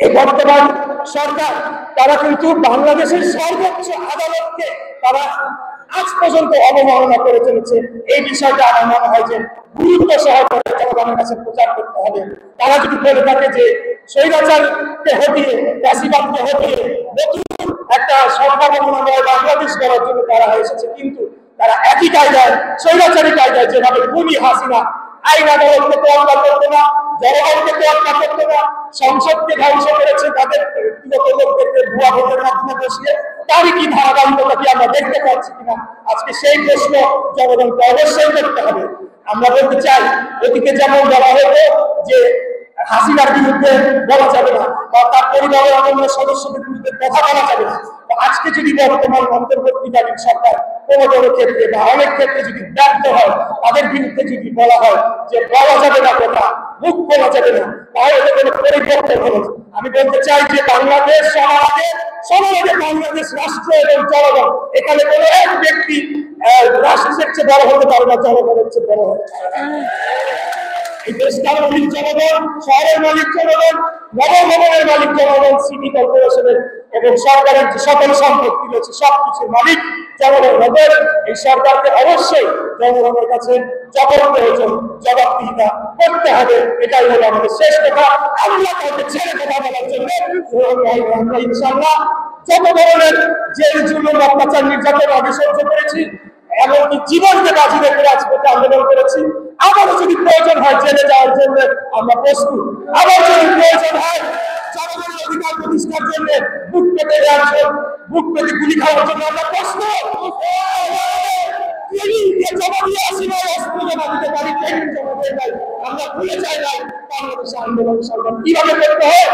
এই বর্তমান সরকার তারা কিন্তু বাংলাদেশের সর্বোচ্চ আদালতকে তারা আজ পর্যন্ত অবমাননা করে চলেছে। এই বিষয়টা আমার মনে হয় যে গুরুত্ব সহকারে জনগণের কাছে প্রচার করতে হবে। তারা যদি বলে থাকে যে স্বৈরাচারকে হটিয়ে ফ্যাসিবাদকে হটিয়ে নতুন একটা সম্ভাবনাময় বাংলাদেশ করার জন্য তারা এসেছে, কিন্তু তারা একই কায়দায় স্বৈরাচারী কায়দায় যেভাবে খুনি হাসিনা আইন আদালতকে তোয়াক্কা করতো না, জনগণকে তোয়াক্কা করতো না, সংসদকে ধ্বংস করেছে তাদের ব্যক্তিগত লোকদেরকে ভুয়া ভোটের মাধ্যমে বসিয়ে, তারই কি ধারাবাহিকতা কি আমরা দেখতে পাচ্ছি কিনা? আজকে সেই প্রশ্ন জনগণকে অবশ্যই করতে হবে। আমরা বলতে চাই, এদিকে যেমন বলা হতো যে হাসিনার বিরুদ্ধে বলা যাবে না বা তার পরিবারের অন্যান্য সদস্যদের বিরুদ্ধে কথা বলা যাবে না, আজকে যদি বর্তমান অন্তর্বর্তীকালীন সরকার কোনো কোনো ক্ষেত্রে বা অনেক ক্ষেত্রে যদি ব্যর্থ হয়, তাদের বিরুদ্ধে যদি বলা হয় যে বলা যাবে না কথা, মুখ বলা যাবে না, তাহলে কোনো পরিবর্তন হলো। আমি বলতে চাই যে বাংলাদেশ সমাজে বাংলাদেশ রাষ্ট্র এবং জনগণ, এখানে কোনো এক ব্যক্তি রাষ্ট্রের চেয়ে বড় হতে পারে না, জনগণের চেয়ে বড় হতে পারে না। এই দেশটার মালিক জনগণ, শহরের মালিক জনগণ, নগরভবনের মালিক জনগণ, সিটি কর্পোরেশনের এবং সরকারের যে সকল সম্পত্তি রয়েছে সবকিছুর মালিক জনগণ হবে। এই সরকারকে অবশ্যই জনগণের কাছে জবাবদিহিতা করতে হবে। এটাই হলো আমাদের শেষ কথা। আমরা কাউকে ছেড়ে কথা বলার জন্য আমরা ইনশাল্লাহ যত ধরনের জেল জুলুম অত্যাচার নির্যাতন আগে সহ্য করেছি, এমনকি জীবনকে বাজি রেখে রাজপথে আন্দোলন করেছি। আবারও যদি প্রয়োজন হয় জেলে যাওয়ার জন্য আমরা প্রস্তুত। আবার যদি প্রয়োজন হয় জনগণের অধিকার প্রতিষ্ঠার জন্য বুক পেতে বুক পেতে গুলি খাওয়ার জন্য আমরা প্রস্তুত। আমরা ভুলে যাই নাই বাংলাদেশ আন্দোলন সরকার কিভাবে করতে হয়।